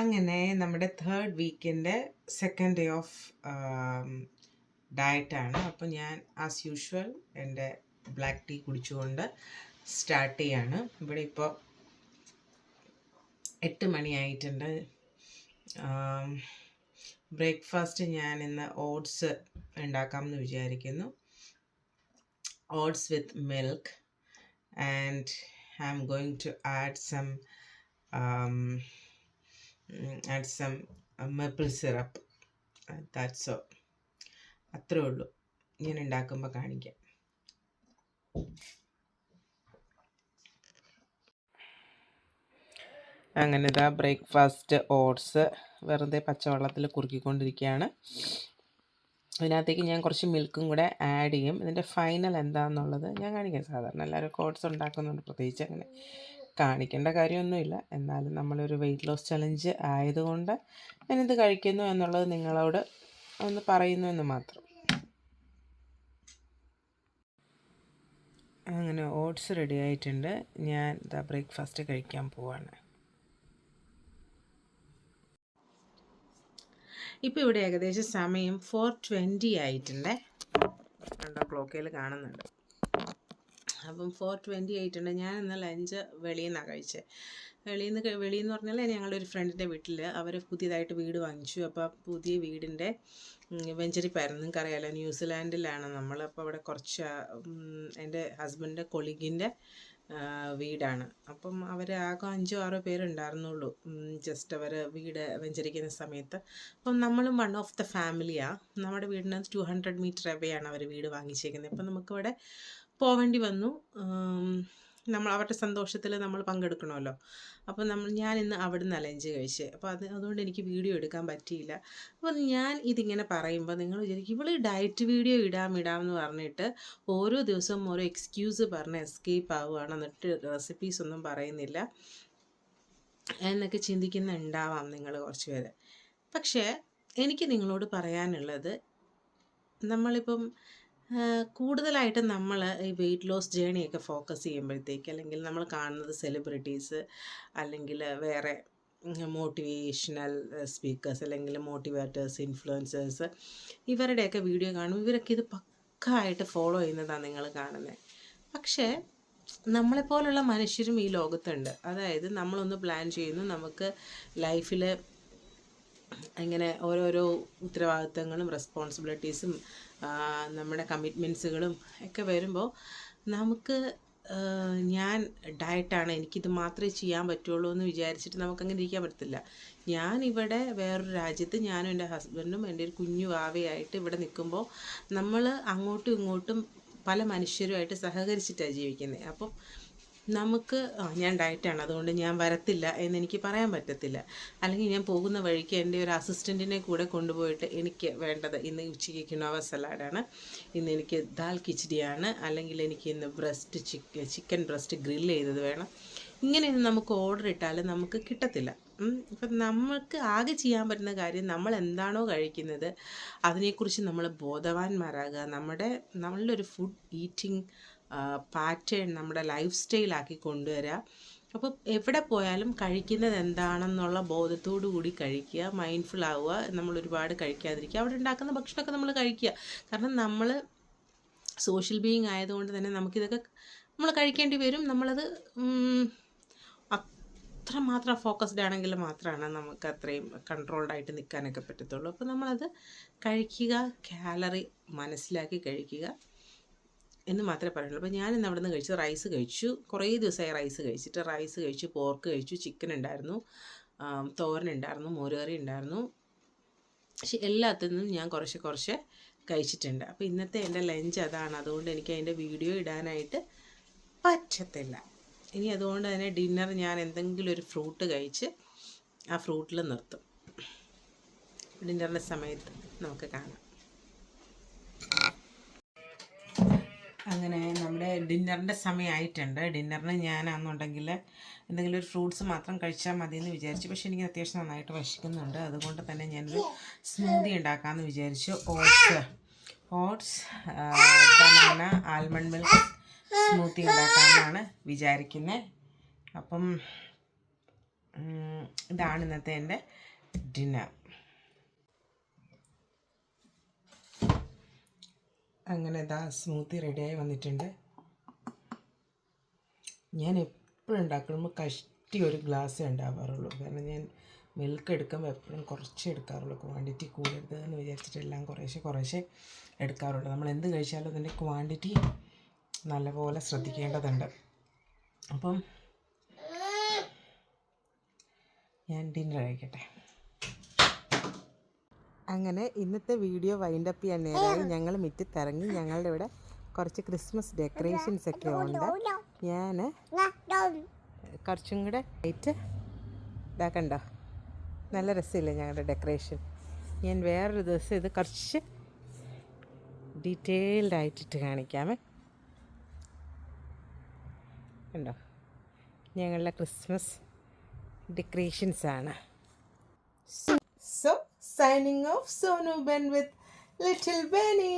അങ്ങനെ നമ്മുടെ third വീക്കിൻ്റെ second day of ഡയറ്റാണ്. അപ്പോൾ ഞാൻ ആസ് യൂഷ്വൽ എൻ്റെ ബ്ലാക്ക് ടീ കുടിച്ചുകൊണ്ട് സ്റ്റാർട്ട് ചെയ്യാണ്. ഇവിടെ ഇപ്പോൾ 8 മണിയായിട്ടുണ്ട്. ബ്രേക്ക്ഫാസ്റ്റ് ഞാൻ ഇന്ന് ഓട്സ് ഉണ്ടാക്കാമെന്ന് വിചാരിക്കുന്നു. Oats with milk and I am going to add some maple syrup. That's all. അത്രേ ഉള്ളൂ. ഞാൻ ഉണ്ടാക്കുമ്പോൾ കാണിക്കാം. അങ്ങനെ ഇതാ ബ്രേക്ക്ഫാസ്റ്റ് ഓട്സ് വെറുതെ പച്ചവെള്ളത്തിൽ കുറുക്കിക്കൊണ്ടിരിക്കുകയാണ്. അതിനകത്തേക്ക് ഞാൻ കുറച്ച് മിൽക്കും കൂടെ ആഡ് ചെയ്യും. ഇതിൻ്റെ ഫൈനൽ എന്താണെന്നുള്ളത് ഞാൻ കാണിക്കാം. സാധാരണ എല്ലാവരും ഓട്സ് ഉണ്ടാക്കുന്നുണ്ട്, പ്രത്യേകിച്ച് അങ്ങനെ കാണിക്കേണ്ട കാര്യമൊന്നുമില്ല. എന്നാലും നമ്മളൊരു വെയിറ്റ് ലോസ് ചലഞ്ച് ആയതുകൊണ്ട് ഞാനിത് കഴിക്കുന്നു എന്നുള്ളത് നിങ്ങളോട് ഒന്ന് പറയുന്നു എന്ന് മാത്രം. അങ്ങനെ ഓട്സ് റെഡി ആയിട്ടുണ്ട്. ഞാൻ ഇതാ ബ്രേക്ക്ഫാസ്റ്റ് കഴിക്കാൻ പോവാണ്. ഇപ്പോൾ ഇവിടെ ഏകദേശം സമയം 4:20 ആയിട്ടുണ്ട്. കണ്ടോ, ക്ലോക്കിൽ കാണുന്നുണ്ട്. അപ്പം 4:20 ആയിട്ടുണ്ട്. ഞാൻ ഇന്ന് ലഞ്ച് വെളിയിൽ നിന്നാണ് കഴിച്ചത്. വെളിയെന്ന് പറഞ്ഞാൽ ഞങ്ങളുടെ ഒരു ഫ്രണ്ടിൻ്റെ വീട്ടിൽ അവർ പുതിയതായിട്ട് വീട് വാങ്ങിച്ചു. അപ്പോൾ ആ പുതിയ വീടിൻ്റെ വെഞ്ചരിപ്പായിരുന്നു. നിങ്ങൾക്കറിയാമല്ലോ, ന്യൂസിലാൻഡിലാണ് നമ്മൾ. അപ്പോൾ അവിടെ കുറച്ച് എൻ്റെ ഹസ്ബൻഡിൻ്റെ കൊളീഗിൻ്റെ വീടാണ്. അപ്പം അവർ ആകെ 5-6 പേരുണ്ടായിരുന്നുള്ളൂ. ജസ്റ്റ് അവർ വീട് വെഞ്ചരിക്കുന്ന സമയത്ത്. അപ്പം നമ്മളും വൺ ഓഫ് ദ ഫാമിലിയാണ്. നമ്മുടെ വീടിന് 200 മീറ്റർ അവെയാണ് അവർ വീട് വാങ്ങിച്ചേക്കുന്നത്. അപ്പം നമുക്കിവിടെ പോവേണ്ടി വന്നു. നമ്മൾ അവരുടെ സന്തോഷത്തിൽ നമ്മൾ പങ്കെടുക്കണമല്ലോ. അപ്പോൾ ഞാൻ ഇന്ന് അവിടെ നിന്ന് ലഞ്ച് കഴിച്ചത്. അപ്പോൾ അതുകൊണ്ട് എനിക്ക് വീഡിയോ എടുക്കാൻ പറ്റിയില്ല. അപ്പോൾ ഞാൻ ഇതിങ്ങനെ പറയുമ്പോൾ നിങ്ങൾ വിചാരിക്കും ഇവൾ ഡയറ്റ് വീഡിയോ ഇടാമെന്ന് പറഞ്ഞിട്ട് ഓരോ ദിവസവും ഓരോ എക്സ്ക്യൂസ് പറഞ്ഞ് എസ്കേപ്പ് ആവുകയാണ്, എന്നിട്ട് റെസിപ്പീസ് ഒന്നും പറയുന്നില്ല എന്നൊക്കെ ചിന്തിക്കുന്നുണ്ടാവാം നിങ്ങൾ കുറച്ച് പേര്. പക്ഷേ എനിക്ക് നിങ്ങളോട് പറയാനുള്ളത്, നമ്മളിപ്പം കൂടുതലായിട്ട് നമ്മൾ ഈ വെയിറ്റ് ലോസ് ജേണിയൊക്കെ ഫോക്കസ് ചെയ്യുമ്പോഴത്തേക്ക്, അല്ലെങ്കിൽ നമ്മൾ കാണുന്നത് സെലിബ്രിറ്റീസ് അല്ലെങ്കിൽ വേറെ മോട്ടിവേഷണൽ സ്പീക്കേഴ്സ് അല്ലെങ്കിൽ മോട്ടിവേറ്റേഴ്സ്, ഇൻഫ്ലുവൻസേഴ്സ്, ഇവരുടെയൊക്കെ വീഡിയോ കാണും. ഇവരൊക്കെ ഇത് പക്കായിട്ട് ഫോളോ ചെയ്യുന്നതാണ് നിങ്ങൾ കാണുന്നത്. പക്ഷേ നമ്മളെപ്പോലുള്ള മനുഷ്യരും ഈ ലോകത്തുണ്ട്. അതായത് നമ്മളൊന്ന് പ്ലാൻ ചെയ്യുന്നു, നമുക്ക് ലൈഫിൽ ഇങ്ങനെ ഓരോരോ ഉത്തരവാദിത്തങ്ങളും റെസ്പോൺസിബിലിറ്റീസും നമ്മുടെ കമ്മിറ്റ്മെൻറ്റ്സുകളും ഒക്കെ വരുമ്പോൾ നമുക്ക് ഞാൻ ഡയറ്റാണ്, എനിക്കിത് മാത്രമേ ചെയ്യാൻ പറ്റുള്ളൂ എന്ന് വിചാരിച്ചിട്ട് നമുക്കങ്ങനെ ഇരിക്കാൻ പറ്റത്തില്ല. ഞാനിവിടെ വേറൊരു രാജ്യത്ത് ഞാനും എൻ്റെ ഹസ്ബൻഡും എൻ്റെ ഒരു കുഞ്ഞു വാവയായിട്ട് ഇവിടെ നിൽക്കുമ്പോൾ നമ്മൾ അങ്ങോട്ടും ഇങ്ങോട്ടും പല മനുഷ്യരുമായിട്ട് സഹകരിച്ചിട്ടാണ് ജീവിക്കുന്നത്. അപ്പം നമുക്ക് ഞാൻ ഡയറ്റാണ്, അതുകൊണ്ട് ഞാൻ വരത്തില്ല എന്നെനിക്ക് പറയാൻ പറ്റത്തില്ല. അല്ലെങ്കിൽ ഞാൻ പോകുന്ന വഴിക്ക് എൻ്റെ ഒരു അസിസ്റ്റൻറ്റിനെ കൂടെ കൊണ്ടുപോയിട്ട് എനിക്ക് വേണ്ടത് ഇന്ന് ഉച്ചയ്ക്ക് കിനോവ സലാഡാണ്, ഇന്ന് എനിക്ക് ദാൽ കിച്ചടിയാണ്, അല്ലെങ്കിൽ എനിക്ക് ഇന്ന് ചിക്കൻ ബ്രസ്റ്റ് ഗ്രില്ല് ചെയ്തത് വേണം, ഇങ്ങനെയൊന്നും നമുക്ക് ഓർഡർ ഇട്ടാൽ നമുക്ക് കിട്ടത്തില്ല. അപ്പം നമുക്ക് ആകെ ചെയ്യാൻ പറ്റുന്ന കാര്യം, നമ്മൾ എന്താണോ കഴിക്കുന്നത് അതിനെക്കുറിച്ച് നമ്മൾ ബോധവാന്മാരാകുക. നമ്മളുടെ ഒരു ഫുഡ് ഈറ്റിംഗ് പാറ്റേൺ നമ്മുടെ ലൈഫ് സ്റ്റൈലാക്കി കൊണ്ടുവരിക. അപ്പോൾ എവിടെ പോയാലും കഴിക്കുന്നത് എന്താണെന്നുള്ള ബോധത്തോടു കൂടി കഴിക്കുക, മൈൻഡ്ഫുൾ ആവുക, നമ്മൾ ഒരുപാട് കഴിക്കാതിരിക്കുക. അവിടെ ഉണ്ടാക്കുന്ന ഭക്ഷണമൊക്കെ നമ്മൾ കഴിക്കുക. കാരണം നമ്മൾ സോഷ്യൽ ബീയിങ് ആയതുകൊണ്ട് തന്നെ നമുക്കിതൊക്കെ നമ്മൾ കഴിക്കേണ്ടി വരും. നമ്മളത് അത്രമാത്രം ഫോക്കസ്ഡ് ആണെങ്കിൽ മാത്രമാണ് നമുക്ക് അത്രയും കൺട്രോൾഡായിട്ട് നിൽക്കാനൊക്കെ പറ്റത്തുള്ളൂ. അപ്പോൾ നമ്മളത് കഴിക്കുക, കാലറി മനസ്സിലാക്കി കഴിക്കുക എന്ന് മാത്രമേ പറയുള്ളൂ. അപ്പോൾ ഞാനിന്ന് അവിടെ നിന്ന് കഴിച്ചു റൈസ് കഴിച്ചു. കുറേ ദിവസമായി റൈസ് കഴിച്ചു. പോർക്ക് കഴിച്ചു, ചിക്കൻ ഉണ്ടായിരുന്നു, തോരനുണ്ടായിരുന്നു, മോരുകറി ഉണ്ടായിരുന്നു. പക്ഷെ എല്ലാത്തിൽ നിന്നും ഞാൻ കുറച്ച് കഴിച്ചിട്ടുണ്ട്. അപ്പോൾ ഇന്നത്തെ എൻ്റെ ലഞ്ച് അതാണ്. അതുകൊണ്ട് എനിക്ക് അതിൻ്റെ വീഡിയോ ഇടാനായിട്ട് പറ്റത്തില്ല. ഇനി അതുകൊണ്ട് തന്നെ ഡിന്നർ ഞാൻ എന്തെങ്കിലും ഒരു ഫ്രൂട്ട് കഴിച്ച് ആ ഫ്രൂട്ടിൽ നിർത്തും. ഡിന്നറിൻ്റെ സമയത്ത് നമുക്ക് കാണാം. അങ്ങനെ നമ്മുടെ ഡിന്നറിൻ്റെ സമയമായിട്ടുണ്ട്. ഡിന്നറിന് ഞാനാണെന്നുണ്ടെങ്കിൽ എന്തെങ്കിലും ഒരു ഫ്രൂട്ട്സ് മാത്രം കഴിച്ചാൽ മതിയെന്ന് വിചാരിച്ചു. പക്ഷേ എനിക്ക് അത്യാവശ്യം നന്നായിട്ട് വിശക്കുന്നുണ്ട്. അതുകൊണ്ട് തന്നെ ഞാനൊരു സ്മൂതി ഉണ്ടാക്കാമെന്ന് വിചാരിച്ചു. Oats banana almond milk smoothie ഉണ്ടാക്കാമെന്നാണ് വിചാരിക്കുന്നത്. അപ്പം ഇതാണ് ഇന്നത്തെ എൻ്റെ ഡിന്നർ. അങ്ങനെ ഇതാ സ്മൂത്തി റെഡിയായി വന്നിട്ടുണ്ട്. ഞാൻ എപ്പോഴും ഉണ്ടാക്കുമ്പോൾ കഷ്ടി ഒരു ഗ്ലാസ് ഉണ്ടാവാറുള്ളൂ. കാരണം ഞാൻ മിൽക്ക് എടുക്കുമ്പോൾ എപ്പോഴും കുറച്ച് എടുക്കാറുള്ളൂ. ക്വാണ്ടിറ്റി കൂടരുത് എന്ന് വിചാരിച്ചിട്ട് എല്ലാം കുറേശ്ശെ എടുക്കാറുള്ളൂ. നമ്മൾ എന്ത് കഴിച്ചാലും അതിൻ്റെ ക്വാണ്ടിറ്റി നല്ലപോലെ ശ്രദ്ധിക്കേണ്ടതുണ്ട്. അപ്പം ഞാൻ ഡിന്നർ കഴിക്കട്ടെ. അങ്ങനെ ഇന്നത്തെ വീഡിയോ വൈൻഡപ്പ് ചെയ്യാൻ നേരമായി. ഞങ്ങൾ മുറ്റത്തിറങ്ങി. ഞങ്ങളുടെ ഇവിടെ കുറച്ച് ക്രിസ്മസ് ഡെക്കറേഷൻസ് ഒക്കെ ഉണ്ട്. ഞാൻ കുറച്ചും കൂടെ ആയിട്ട് ഇതാക്കണ്ടോ, നല്ല രസമില്ലേ ഞങ്ങളുടെ ഡെക്കറേഷൻ. ഞാൻ വേറൊരു ദിവസം ഇത് കുറച്ച് ഡീറ്റെയിൽഡ് ആയിട്ടിട്ട് കാണിക്കാമേ. കണ്ടോ, ഞങ്ങളുടെ Christmas ഡെക്കറേഷൻസാണ്. So signing off, Sonu Ben with Little Benny.